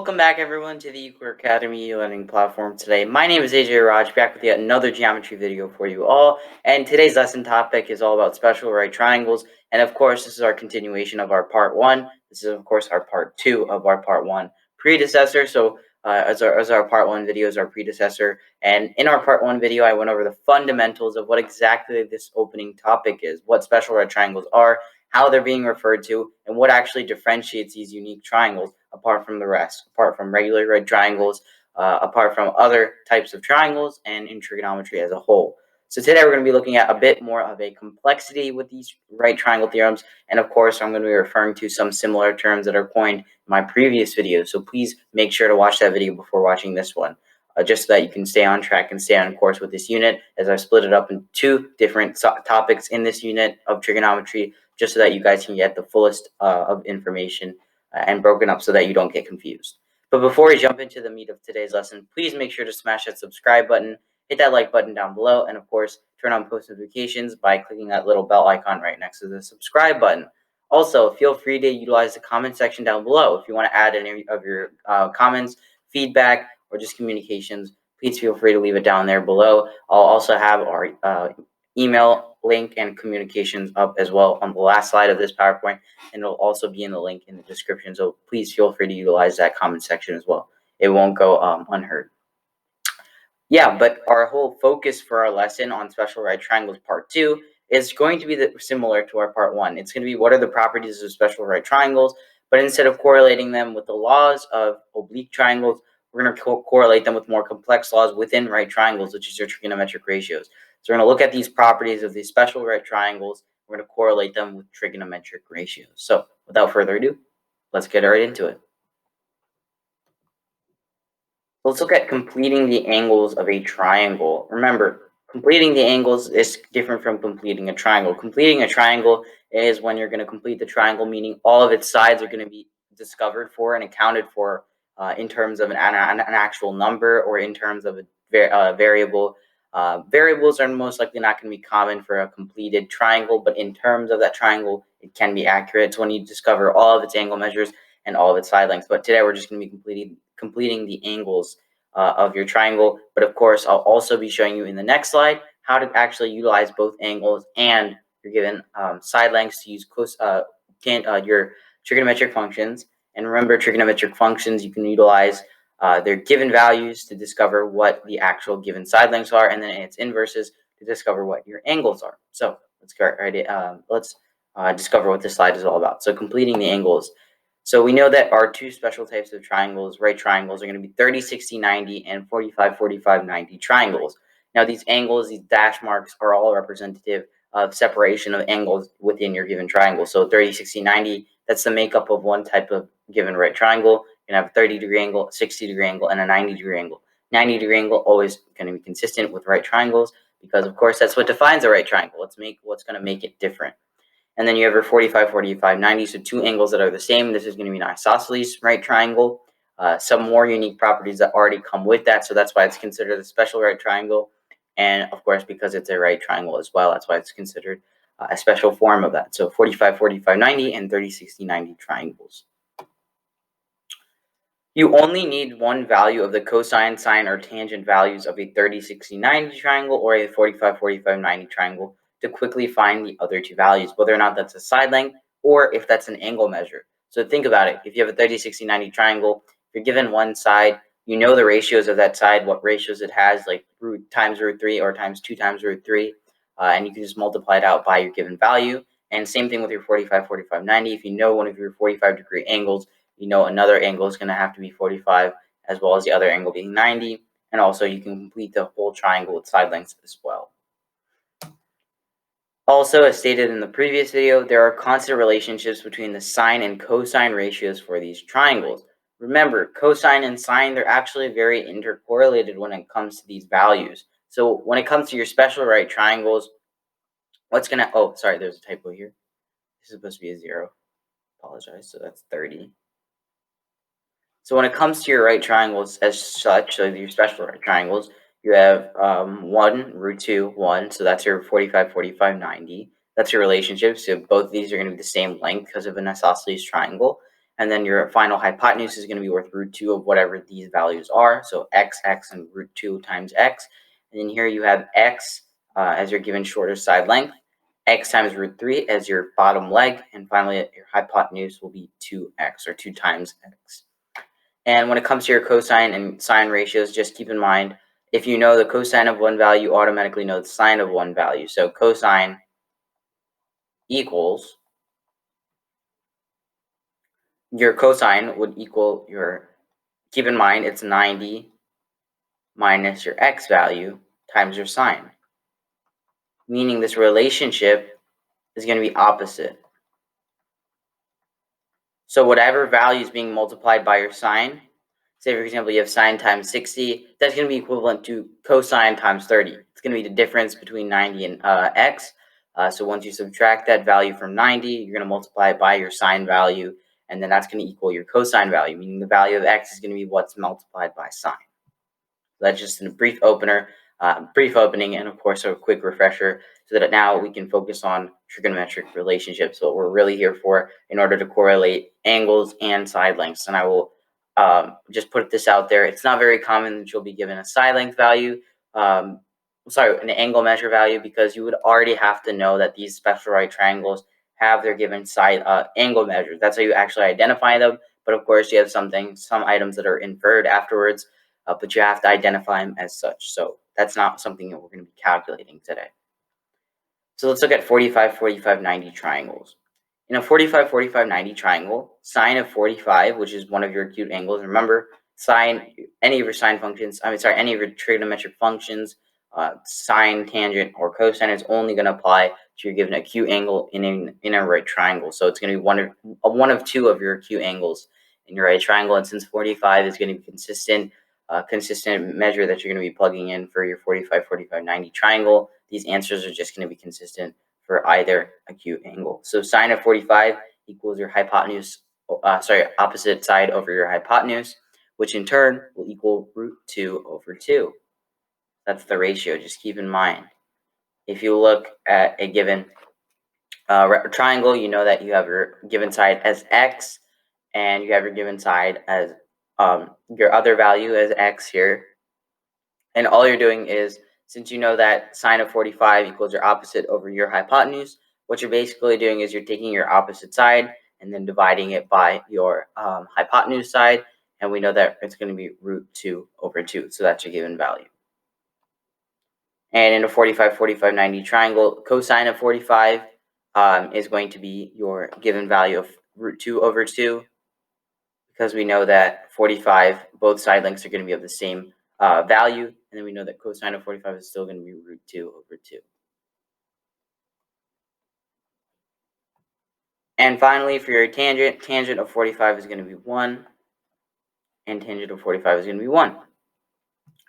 Welcome back, everyone, to the eCoreAcademy learning platform today. My name is AJay Raj, back with yet another geometry video for you all. And today's lesson topic is all about special right triangles. And of course, this is our continuation of our part one. This is, of course, our part two of our part one predecessor. So as our part one video is our predecessor. And in our part one video, I went over the fundamentals of what exactly this opening topic is, what special right triangles are, how they're being referred to, and what actually differentiates these unique triangles apart from the rest, apart from regular right triangles, apart from other types of triangles, and in trigonometry as a whole. So today we're going to be looking at a bit more of a complexity with these right triangle theorems, and of course I'm going to be referring to some similar terms that are coined in my previous videos, so please make sure to watch that video before watching this one. Just so that you can stay on track and stay on course with this unit, as I've split it up in two different topics in this unit of trigonometry, just so that you guys can get the fullest of information and broken up so that you don't get confused. But before we jump into the meat of today's lesson, please make sure to smash that subscribe button, hit that like button down below, and of course, turn on post notifications by clicking that little bell icon right next to the subscribe button. Also, feel free to utilize the comment section down below if you want to add any of your comments, feedback, or just communications. Please feel free to leave it down there below. I'll also have our email link and communications up as well on the last slide of this PowerPoint, and it'll also be in the link in the description. So please feel free to utilize that comment section as well. It won't go unheard. Yeah, but our whole focus for our lesson on special right triangles part 2 is going to be similar to our part 1. It's going to be what are the properties of special right triangles, but instead of correlating them with the laws of oblique triangles, we're going to correlate them with more complex laws within right triangles, which is your trigonometric ratios. So we're going to look at these properties of these special right triangles. We're going to correlate them with trigonometric ratios. So without further ado, let's get right into it. Let's look at completing the angles of a triangle. Remember, completing the angles is different from completing a triangle. Completing a triangle is when you're going to complete the triangle, meaning all of its sides are going to be discovered for and accounted for in terms of an actual number or in terms of a variable. Variables are most likely not going to be common for a completed triangle, but in terms of that triangle, it can be accurate. It's when you discover all of its angle measures and all of its side lengths. But today we're just going to be completing the angles of your triangle. But of course, I'll also be showing you in the next slide how to actually utilize both angles and your given side lengths to use your trigonometric functions. And remember, trigonometric functions, you can utilize their given values to discover what the actual given side lengths are, and then its inverses to discover what your angles are. So let's go right. Let's discover what this slide is all about. So completing the angles. So we know that our two special types of triangles, right triangles, are going to be 30, 60, 90, and 45, 45, 90 triangles. Now these angles, these dash marks, are all representative of separation of angles within your given triangle. So 30, 60, 90, that's the makeup of one type of given right triangle. You can have a 30-degree angle, a 60-degree angle, and a 90-degree angle. 90-degree angle always going to be consistent with right triangles because, of course, that's what defines a right triangle. What's going to make it different. And then you have your 45, 45, 90, so two angles that are the same. This is going to be an isosceles right triangle. Some more unique properties that already come with that, so that's why it's considered a special right triangle. And, of course, because it's a right triangle as well, that's why it's considered a special form of that. So 45, 45, 90, and 30, 60, 90 triangles. You only need one value of the cosine, sine, or tangent values of a 30, 60, 90 triangle or a 45, 45, 90 triangle to quickly find the other two values, whether or not that's a side length or if that's an angle measure. So think about it. If you have a 30, 60, 90 triangle, if you're given one side, you know the ratios of that side, what ratios it has, like root times root 3 or times 2 times root 3, and you can just multiply it out by your given value. And same thing with your 45, 45, 90. If you know one of your 45-degree angles, you know another angle is going to have to be 45 as well as the other angle being 90. And also you can complete the whole triangle with side lengths as well. Also, as stated in the previous video, there are constant relationships between the sine and cosine ratios for these triangles. Remember, cosine and sine, they're actually very intercorrelated when it comes to these values. So when it comes to your special right triangles, oh, sorry, there's a typo here. This is supposed to be a 0. Apologize. So that's 30. So when it comes to your right triangles as such, so your special right triangles, you have 1, root 2, 1. So that's your 45, 45, 90. That's your relationship. So both of these are going to be the same length because of an isosceles triangle. And then your final hypotenuse is going to be worth root 2 of whatever these values are. So x, and root 2 times x. And then here you have x as your given shorter side length, x times root 3 as your bottom leg, and finally your hypotenuse will be 2x, or 2 times x. And when it comes to your cosine and sine ratios, just keep in mind, if you know the cosine of one value, you automatically know the sine of one value. So cosine equals, your cosine would equal your, keep in mind, it's 90 minus your x value times your sine, meaning this relationship is going to be opposite. So whatever value is being multiplied by your sine, say for example you have sine times 60, that's going to be equivalent to cosine times 30. It's going to be the difference between 90 and x. So once you subtract that value from 90, you're going to multiply it by your sine value, and then that's going to equal your cosine value, meaning the value of x is going to be what's multiplied by sine. That's just a brief opening, and of course a quick refresher, so that now we can focus on trigonometric relationships, what we're really here for, in order to correlate angles and side lengths. And I will just put this out there. It's not very common that you'll be given a side length value, an angle measure value, because you would already have to know that these special right triangles have their given side angle measures. That's how you actually identify them. But of course, you have some items that are inferred afterwards, but you have to identify them as such. So that's not something that we're going to be calculating today. So let's look at 45, 45, 90 triangles. In a 45, 45, 90 triangle, sine of 45, which is one of your acute angles, remember, sine, any of your sine functions, any of your trigonometric functions, sine, tangent, or cosine is only going to apply to your given acute angle in a right triangle. So it's going to be one of two of your acute angles in your right triangle. And since 45 is going to be consistent measure that you're going to be plugging in for your 45, 45, 90 triangle, these answers are just going to be consistent for either acute angle. So sine of 45 equals your hypotenuse, opposite side over your hypotenuse, which in turn will equal root 2 over 2. That's the ratio. Just keep in mind. If you look at a given triangle, you know that you have your given side as x, and you have your given side as your other value as x here. And all you're doing is, since you know that sine of 45 equals your opposite over your hypotenuse, what you're basically doing is you're taking your opposite side and then dividing it by your hypotenuse side. And we know that it's going to be root 2 over 2. So that's your given value. And in a 45, 45, 90 triangle, cosine of 45 is going to be your given value of root 2 over 2. Because we know that 45, both side lengths are going to be of the same value. And then we know that cosine of 45 is still going to be root 2 over 2. And finally, for your tangent of 45 is going to be 1. And tangent of 45 is going to be 1.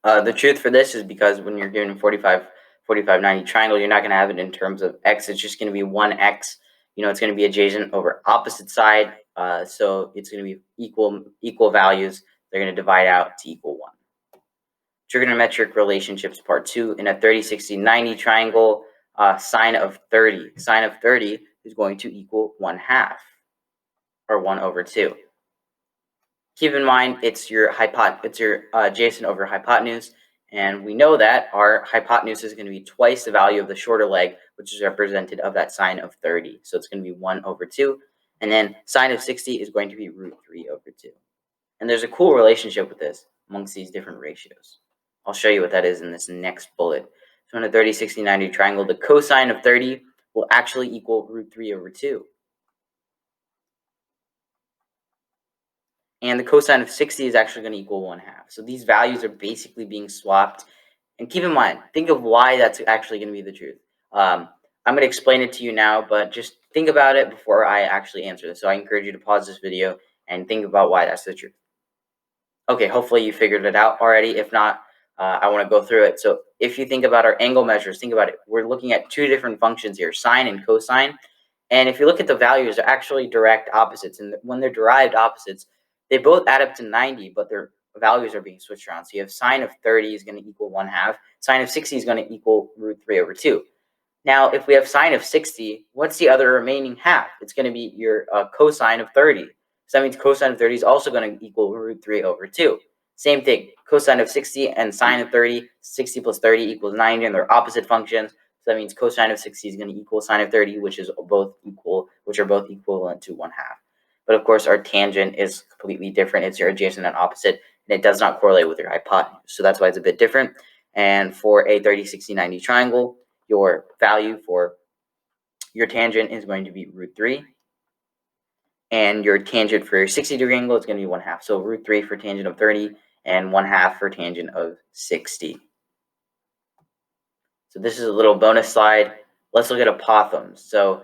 The truth for this is because when you're given 45, 45, 90 triangle, you're not going to have it in terms of x. It's just going to be 1x. It's going to be adjacent over opposite side. So it's going to be equal values. They're going to divide out to equal 1. Trigonometric relationships part 2. In a 30, 60, 90 triangle, sine of 30. Sine of 30 is going to equal 1/2, or 1 over 2. Keep in mind, it's your adjacent over hypotenuse, and we know that our hypotenuse is going to be twice the value of the shorter leg, which is represented of that sine of 30. So it's going to be 1 over 2, and then sine of 60 is going to be root 3 over 2. And there's a cool relationship with this amongst these different ratios. I'll show you what that is in this next bullet. So in a 30, 60, 90 triangle, the cosine of 30 will actually equal root 3 over 2. And the cosine of 60 is actually going to equal 1/2. So these values are basically being swapped. And keep in mind, think of why that's actually going to be the truth. I'm going to explain it to you now, but just think about it before I actually answer this. So I encourage you to pause this video and think about why that's the truth. Okay, hopefully you figured it out already. If not, I want to go through it. So if you think about our angle measures, think about it. We're looking at two different functions here, sine and cosine. And if you look at the values, they're actually direct opposites. And when they're derived opposites, they both add up to 90, but their values are being switched around. So you have sine of 30 is going to equal 1/2. Sine of 60 is going to equal root 3 over 2. Now, if we have sine of 60, what's the other remaining half? It's going to be your cosine of 30. So that means cosine of 30 is also going to equal root 3 over 2. Same thing, cosine of 60 and sine of 30, 60 plus 30 equals 90, and they're opposite functions. So that means cosine of 60 is going to equal sine of 30, which are both equivalent to 1/2. But of course, our tangent is completely different. It's your adjacent and opposite, and it does not correlate with your hypotenuse. So that's why it's a bit different. And for a 30, 60, 90 triangle, your value for your tangent is going to be root 3. And your tangent for your 60-degree angle is going to be 1/2. So root 3 for tangent of 30 and 1/2 for tangent of 60. So this is a little bonus slide. Let's look at apophthegms. So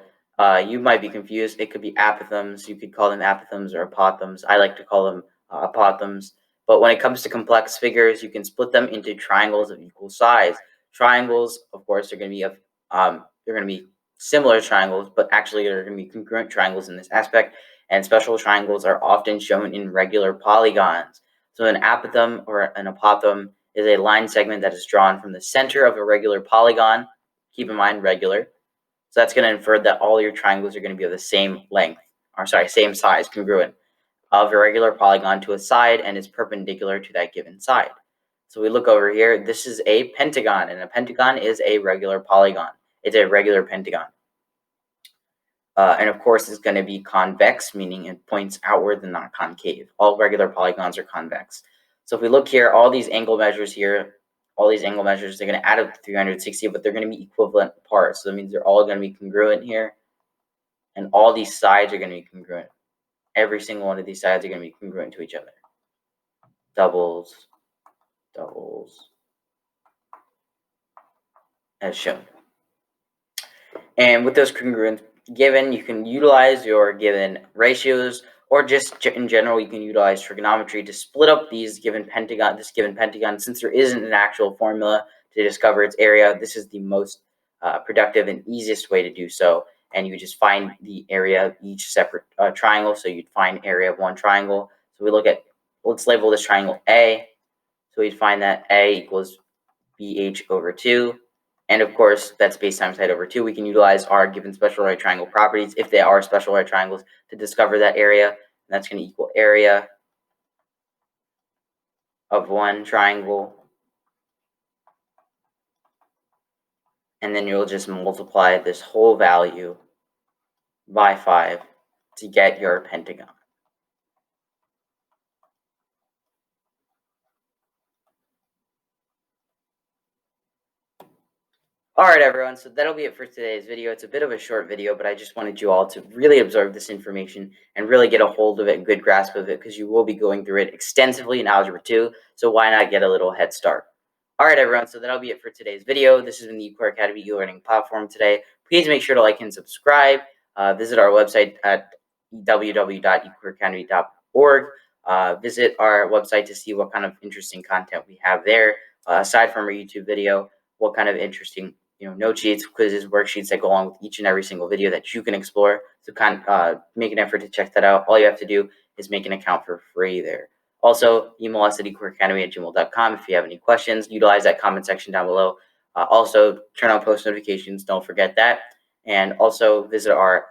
you might be confused. It could be apophthegms. You could call them apophthegms or apophthegms. I like to call them apophthegms. But when it comes to complex figures, you can split them into triangles of equal size. Triangles, of course, are going to be similar triangles, but actually they're going to be congruent triangles in this aspect. And special triangles are often shown in regular polygons. So an apophthegm or an apophthegm is a line segment that is drawn from the center of a regular polygon. Keep in mind, regular. So that's going to infer that all your triangles are going to be of the same length, same size, congruent, of a regular polygon to a side and is perpendicular to that given side. So we look over here. This is a pentagon, and a pentagon is a regular polygon. It's a regular pentagon. And of course, it's going to be convex, meaning it points outward and not concave. All regular polygons are convex. So if we look here, all these angle measures here, they're going to add up to 360, but they're going to be equivalent parts. So that means they're all going to be congruent here. And all these sides are going to be congruent. Every single one of these sides are going to be congruent to each other. Doubles, as shown. And with those congruents given, you can utilize your given ratios, or just in general, you can utilize trigonometry to split up this given pentagon. Since there isn't an actual formula to discover its area, this is the most productive and easiest way to do so. And you just find the area of each separate triangle. So you'd find area of one triangle. So let's label this triangle A. So we'd find that A equals BH over 2. And of course, that's base times height over 2. We can utilize our given special right triangle properties, if they are special right triangles, to discover that area. And that's going to equal area of one triangle. And then you'll just multiply this whole value by 5 to get your pentagon. Alright everyone, so that'll be it for today's video. It's a bit of a short video, but I just wanted you all to really absorb this information and really get a hold of it, good grasp of it, because you will be going through it extensively in Algebra 2, so why not get a little head start? Alright everyone, so that'll be it for today's video. This has been the eCoreAcademy e-learning platform today. Please make sure to like and subscribe. Visit our website at www.ecoreacademy.org. Visit our website to see what kind of interesting content we have there, aside from our YouTube video, what kind of interesting note sheets, quizzes, worksheets that go along with each and every single video that you can explore. So make an effort to check that out. All you have to do is make an account for free there. Also, email us at eCoreAcademy@gmail.com if you have any questions. Utilize that comment section down below. Also, turn on post notifications. Don't forget that. And also visit our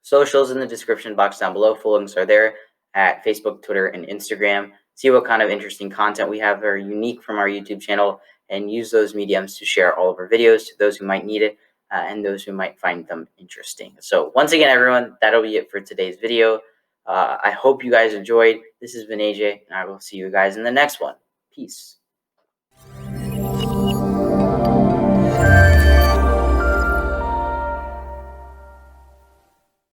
socials in the description box down below. Full links are there at Facebook, Twitter, and Instagram. See what kind of interesting content we have that are unique from our YouTube channel, and use those mediums to share all of our videos to those who might need it and those who might find them interesting. So once again, everyone, that'll be it for today's video. I hope you guys enjoyed. This has been AJ, and I will see you guys in the next one. Peace.